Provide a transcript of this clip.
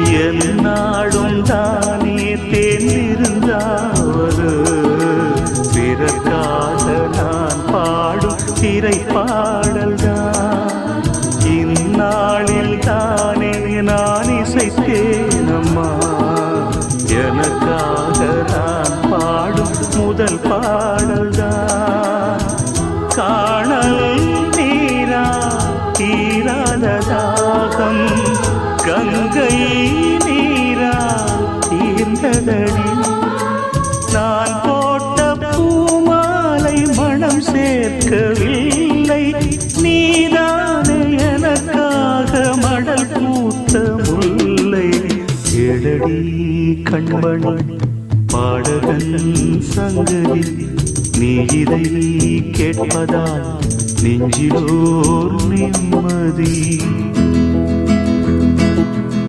என்னாடும் தானே தேர்ந்திருந்தாவது பிறக்காக நான் பாடும் திரைப்பாடல்தான். இந்நாளில் தானே நான் இசைத்தேனம்மா எனக்காக நான் பாடும் முதல் பாடல்தான். காணல் நீரா தீராத தாகம் கங்கை நீரா தீர்ந்ததடி. நான் போட்ட பூமாலை மனம் சேர்க்கவில்லை நீதானே எனக்காக மடல் பூத்த முல்லை. எழடி கண்மணி பாடகன் சங்கதி நீ இதை கேட்பதால் நெஞ்சிலோர் நிம்மதி.